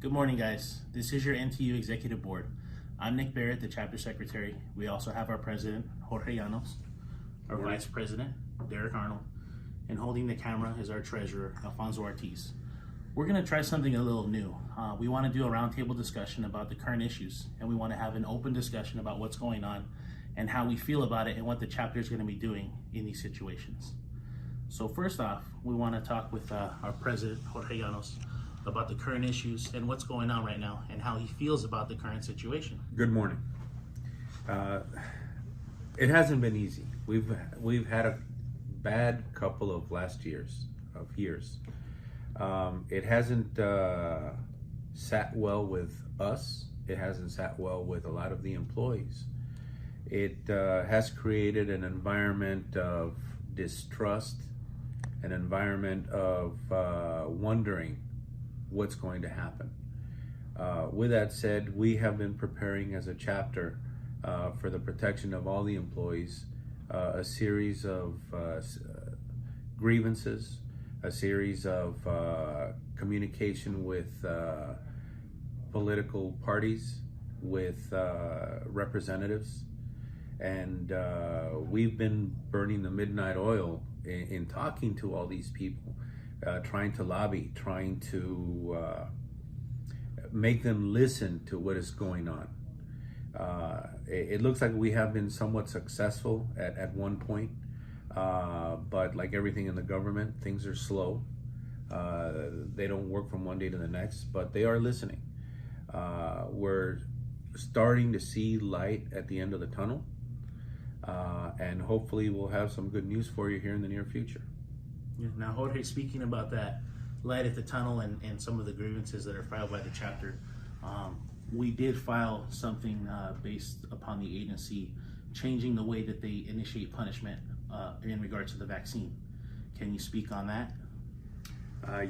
Good morning, guys. This is your NTEU Executive Board. I'm Nick.barrett, the chapter secretary. We also have our president, Jorge.llanos, our vice president, Derrick.arnold, and holding the camera is our treasurer, Alfonso.ortiz. We're going to try something a little new. We want to do a roundtable discussion about the current issues, and we want to have an open discussion about what's going on and how we feel about it and what the chapter is going to be doing in these situations. So first off, we want to talk with our president, Jorge.llanos, about the current issues and what's going on right now and how he feels about the current situation. Good morning. It hasn't been easy. We've had a bad couple of years. It hasn't sat well with us. It hasn't sat well with a lot of the employees. It has created an environment of distrust, an environment of wondering what's going to happen. With that said, we have been preparing as a chapter for the protection of all the employees, a series of grievances, a series of communication with political parties, with representatives, and we've been burning the midnight oil in talking to all these people, trying to lobby, trying to make them listen to what is going on. It looks like we have been somewhat successful at one point, but like everything in the government, things are slow. They don't work from one day to the next, but they are listening. We're starting to see light at the end of the tunnel, and hopefully we'll have some good news for you here in the near future. Now, Jorge, speaking about that light at the tunnel and some of the grievances that are filed by the chapter, we did file something based upon the agency changing the way that they initiate punishment in regards to the vaccine. Can you speak on that?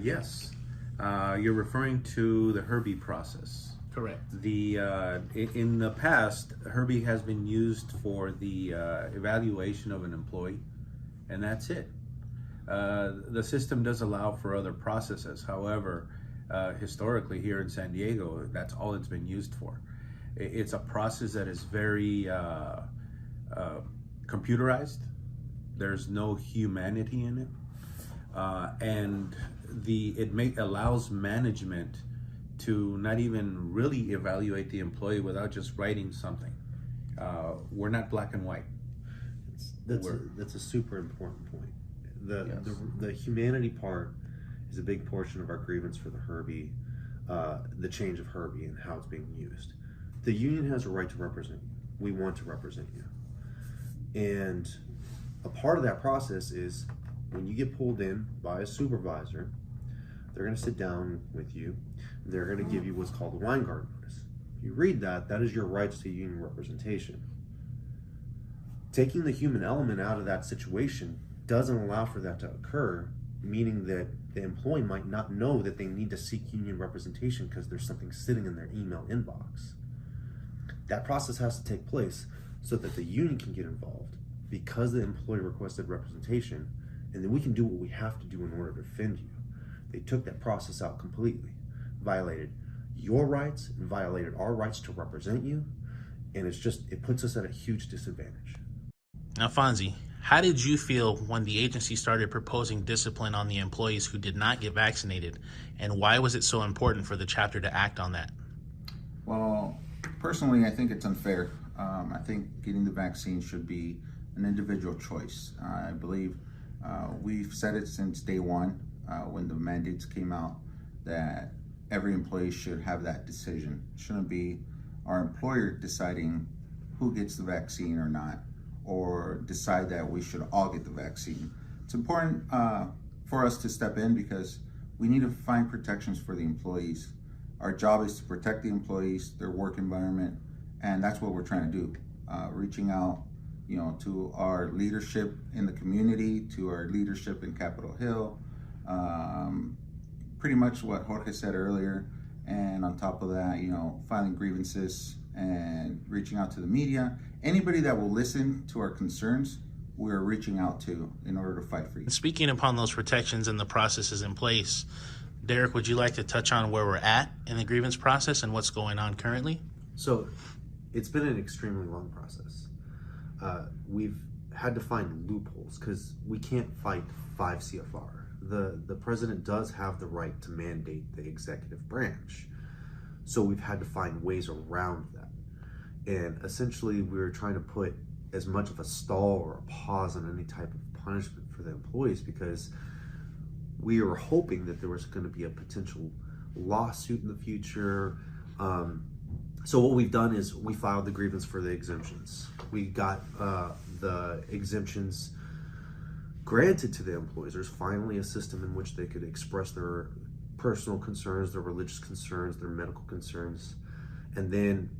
Yes. You're referring to the Herbie process. Correct. In the past, Herbie has been used for the evaluation of an employee, and that's it. The system does allow for other processes. However, historically here in San Diego, that's all it's been used for. It's a process that is very computerized. There's no humanity in it, and it allows management to not even really evaluate the employee without just writing something. We're not black and white. That's a super important point. The humanity part is a big portion of our grievance for the Herbie, the change of Herbie and how it's being used. The union has a right to represent you. We want to represent you. And a part of that process is when you get pulled in by a supervisor, they're going to sit down with you. They're going to give you what's called a line guard notice. If you read that, that is your rights to union representation. Taking the human element out of that situation doesn't allow for that to occur, meaning that the employee might not know that they need to seek union representation because there's something sitting in their email inbox. That process has to take place so that the union can get involved because the employee requested representation, and then we can do what we have to do in order to defend you. They took that process out completely, violated your rights and violated our rights to represent you, and it puts us at a huge disadvantage. Now, Fonzie, how did you feel when the agency started proposing discipline on the employees who did not get vaccinated, and why was it so important for the chapter to act on that? Well, personally, I think it's unfair. I think getting the vaccine should be an individual choice. I believe we've said it since day one when the mandates came out that every employee should have that decision. It shouldn't be our employer deciding who gets the vaccine or not, or decide that we should all get the vaccine. It's important for us to step in because we need to find protections for the employees. Our job is to protect the employees, their work environment, and that's what we're trying to do. Reaching out, to our leadership in the community, to our leadership in Capitol Hill, pretty much what Jorge said earlier, and on top of that, filing grievances and reaching out to the media. Anybody that will listen to our concerns, we're reaching out to in order to fight for you. Speaking upon those protections and the processes in place, Derrick, would you like to touch on where we're at in the grievance process and what's going on currently? So it's been an extremely long process. We've had to find loopholes because we can't fight 5 CFR. The president does have the right to mandate the executive branch. So we've had to find ways around that. And essentially we were trying to put as much of a stall or a pause on any type of punishment for the employees because we were hoping that there was going to be a potential lawsuit in the future. So what we've done is we filed the grievance for the exemptions. We got the exemptions granted to the employees. There's finally a system in which they could express their personal concerns, their religious concerns, their medical concerns. And then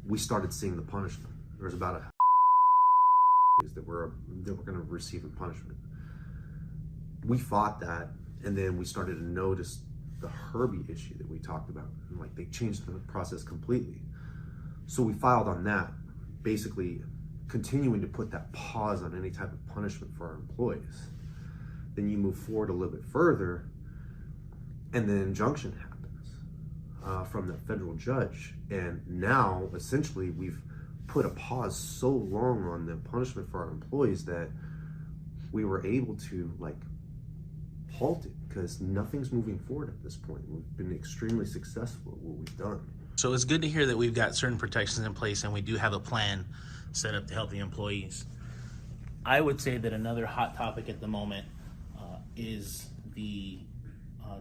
we started seeing the punishment. There was about that we're going to receive in punishment. We fought that, and then we started to notice the Herbie issue that we talked about. And like they changed the process completely. So we filed on that, basically continuing to put that pause on any type of punishment for our employees. Then you move forward a little bit further, and then injunction happens from the federal judge. And now, essentially, we've put a pause so long on the punishment for our employees that we were able to like halt it because nothing's moving forward at this point. We've been extremely successful at what we've done. So it's good to hear that we've got certain protections in place and we do have a plan set up to help the employees. I would say that another hot topic at the moment is the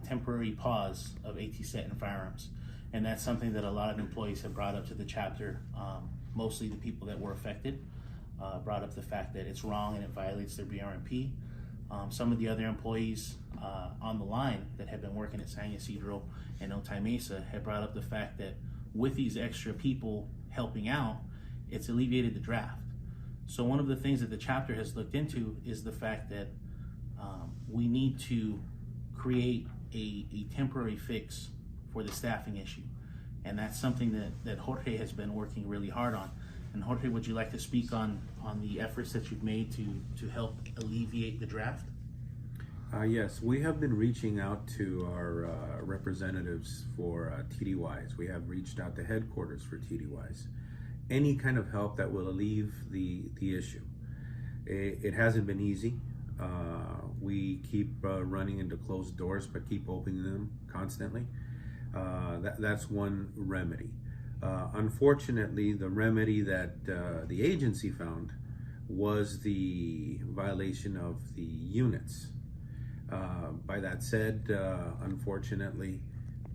temporary pause of AT-SET and firearms. And that's something that a lot of employees have brought up to the chapter. Mostly the people that were affected brought up the fact that it's wrong and it violates their BRMP. Some of the other employees on the line that have been working at San Ysidro and Otay Mesa have brought up the fact that with these extra people helping out, it's alleviated the draft. So one of the things that the chapter has looked into is the fact that we need to create a temporary fix for the staffing issue. And that's something that Jorge has been working really hard on. And Jorge, would you like to speak on the efforts that you've made to help alleviate the draft? Yes, we have been reaching out to our representatives for TDYs. We have reached out to headquarters for TDYs. Any kind of help that will alleviate the issue. It hasn't been easy. We keep running into closed doors, but keep opening them constantly. That's one remedy. Unfortunately, the remedy that the agency found was the violation of the units. By that said, unfortunately,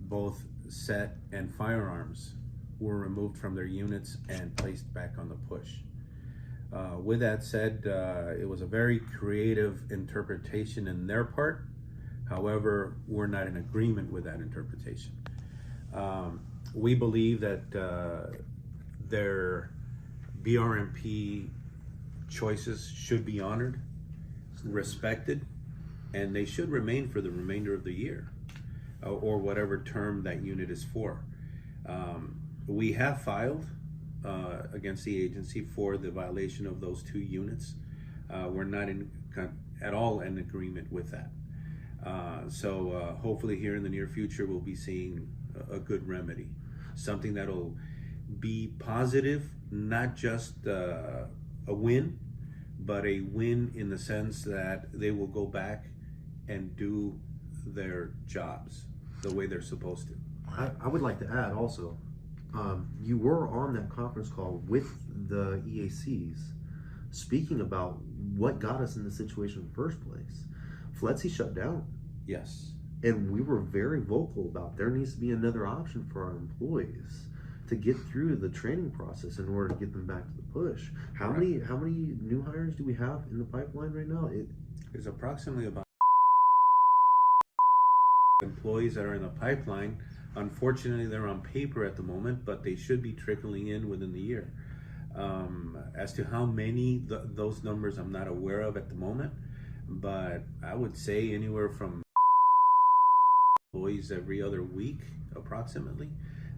both SET and firearms were removed from their units and placed back on the push. With that said, it was a very creative interpretation in their part. However, we're not in agreement with that interpretation. We believe that their BRMP choices should be honored, respected, and they should remain for the remainder of the year or whatever term that unit is for. We have filed against the agency for the violation of those 2 units. We're not at all in agreement with that. So hopefully here in the near future we'll be seeing a good remedy, something that'll be positive, not just a win, but a win in the sense that they will go back and do their jobs the way they're supposed to. I would like to add also, you were on that conference call with the EACs speaking about what got us in the situation in the first place. FLETC shut down. Yes. And we were very vocal about there needs to be another option for our employees to get through the training process in order to get them back to the push. How many new hires do we have in the pipeline right now? There's approximately about employees that are in the pipeline. Unfortunately, they're on paper at the moment, but they should be trickling in within the year. As to how many, those numbers I'm not aware of at the moment, but I would say anywhere from employees every other week, approximately.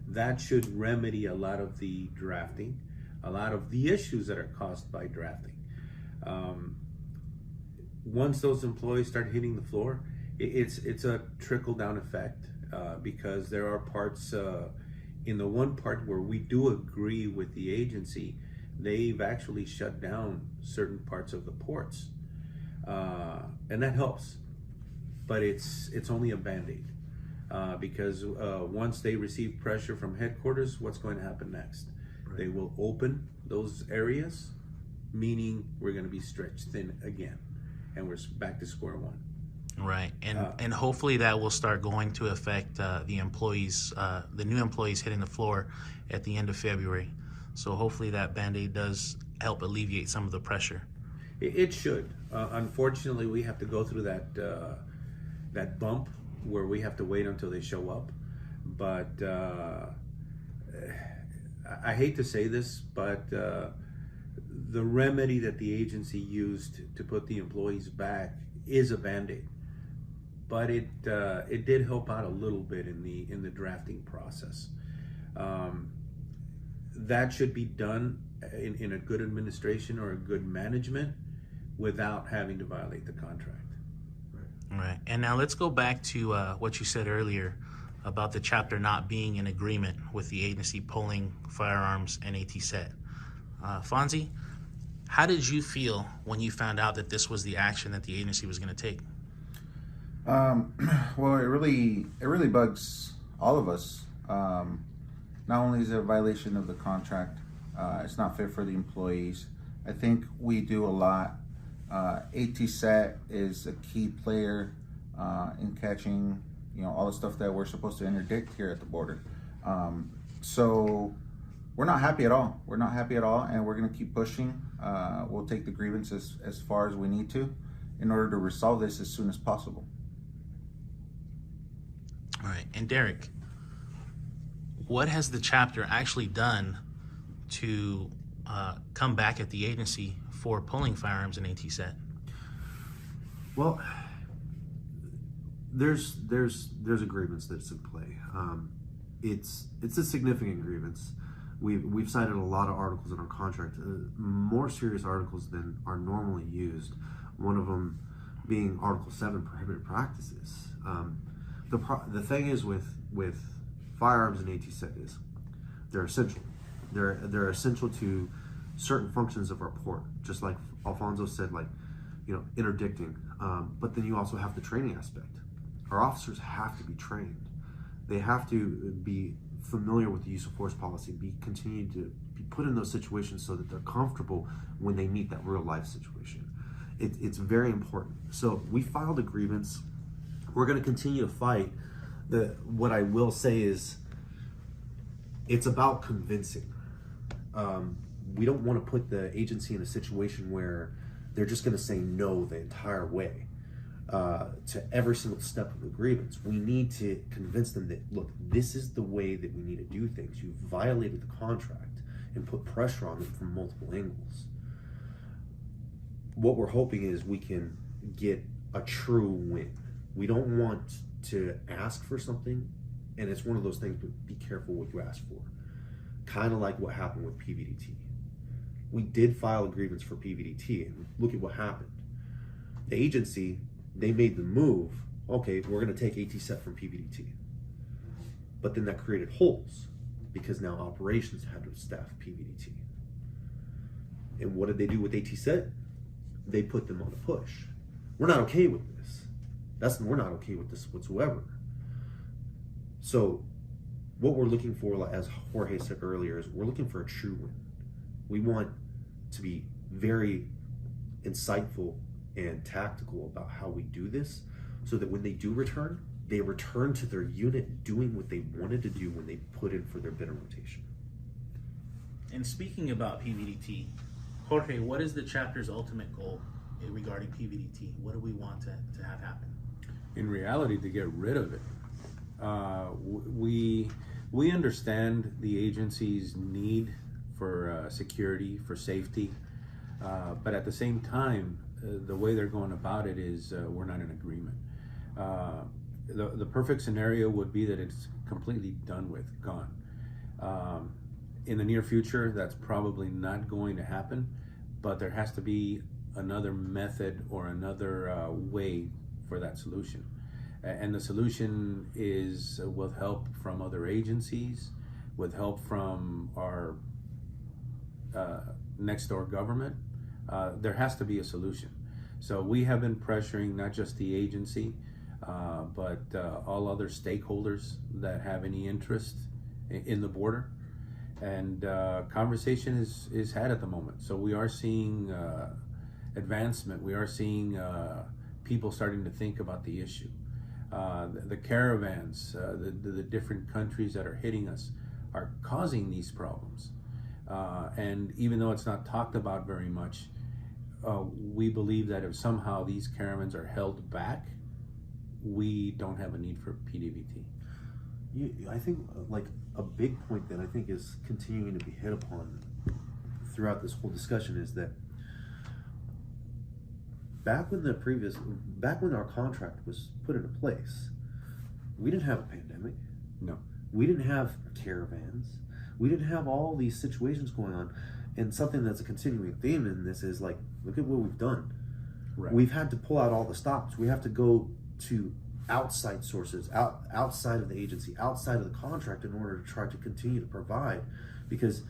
That should remedy a lot of the drafting, a lot of the issues that are caused by drafting. Once those employees start hitting the floor, It's a trickle down effect because there are parts in the one part where we do agree with the agency, they've actually shut down certain parts of the ports, and that helps, but it's only a band-aid because once they receive pressure from headquarters, what's going to happen next? Right. They will open those areas, meaning we're going to be stretched thin again, and we're back to square one. Right, and hopefully that will start going to affect the employees, the new employees hitting the floor at the end of February. So hopefully that Band-Aid does help alleviate some of the pressure. It should. Unfortunately, we have to go through that bump where we have to wait until they show up. But I hate to say this, but the remedy that the agency used to put the employees back is a Band-Aid. But it did help out a little bit in the drafting process. That should be done in a good administration or a good management without having to violate the contract. Right. And now let's go back to what you said earlier about the chapter not being in agreement with the agency pulling firearms and AT set. Fonzie, how did you feel when you found out that this was the action that the agency was going to take? Well, it really bugs all of us. Not only is it a violation of the contract, it's not fair for the employees. I think we do a lot. AT-SAT is a key player in catching, all the stuff that we're supposed to interdict here at the border. So we're not happy at all. We're not happy at all, and we're going to keep pushing. We'll take the grievance as far as we need to in order to resolve this as soon as possible. All right, and Derrick, what has the chapter actually done to come back at the agency for pulling firearms and AT-SET? Well, there's a grievance that's in play. It's a significant grievance. We've cited a lot of articles in our contract, more serious articles than are normally used. One of them being Article 7, prohibited practices. The thing is with firearms and AT-SET is they're essential. They're essential to certain functions of our port, just like Alfonso said, interdicting. But then you also have the training aspect. Our officers have to be trained. They have to be familiar with the use of force policy, continue to be put in those situations so that they're comfortable when they meet that real life situation. It's very important. So we filed a grievance. We're going to continue to fight. What I will say is it's about convincing. We don't want to put the agency in a situation where they're just going to say no the entire way to every single step of the grievance. We need to convince them that, look, this is the way that we need to do things. You've violated the contract, and put pressure on them from multiple angles. What we're hoping is we can get a true win. We don't want to ask for something, and it's one of those things, but be careful what you ask for. Kind of like what happened with PVDT. We did file a grievance for PVDT, and look at what happened. The agency, they made the move, okay, we're going to take AT-SET from PVDT. But then that created holes, because now operations had to staff PVDT. And what did they do with AT-SET? They put them on a push. We're not okay with this. We're not okay with this whatsoever. So what we're looking for, as Jorge said earlier, is we're looking for a true win. We want to be very insightful and tactical about how we do this, so that when they do return, they return to their unit doing what they wanted to do when they put in for their bid rotation. And speaking about PVDT, Jorge, what is the chapter's ultimate goal regarding PVDT? What do we want to have happen? In reality, to get rid of it. We understand the agency's need for security, for safety, but at the same time, the way they're going about it is we're not in agreement. The perfect scenario would be that it's completely done with, gone. In the near future, that's probably not going to happen, but there has to be another method or another way for that solution. And the solution is with help from other agencies, with help from our next door government. There has to be a solution. So we have been pressuring not just the agency, but all other stakeholders that have any interest in the border. And conversation is had at the moment. So we are seeing advancement. We are seeing people starting to think about the issue. The caravans, the different countries that are hitting us are causing these problems. And even though it's not talked about very much, we believe that if somehow these caravans are held back, we don't have a need for PDVT. I think like a big point that I think is continuing to be hit upon throughout this whole discussion is that back when our contract was put into place, we didn't have a pandemic. No. We didn't have caravans. We didn't have all these situations going on. And something that's a continuing theme in this is like, look at what we've done. Right. We've had to pull out all the stops. We have to go to outside sources, outside of the agency, outside of the contract in order to try to continue to provide, because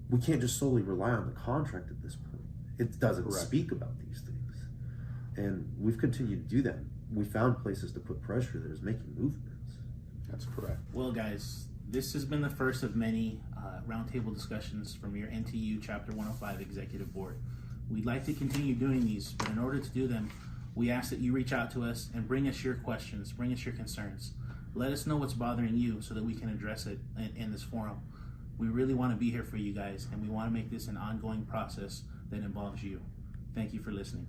we can't just solely rely on the contract at this point. It doesn't Correct. speak about these things. And we've continued to do that. We found places to put pressure that is making movements. That's correct. Well, guys, this has been the first of many roundtable discussions from your NTEU Chapter 105 Executive Board. We'd like to continue doing these, but in order to do them, we ask that you reach out to us and bring us your questions, bring us your concerns. Let us know what's bothering you so that we can address it in this forum. We really want to be here for you guys, and we want to make this an ongoing process that involves you. Thank you for listening.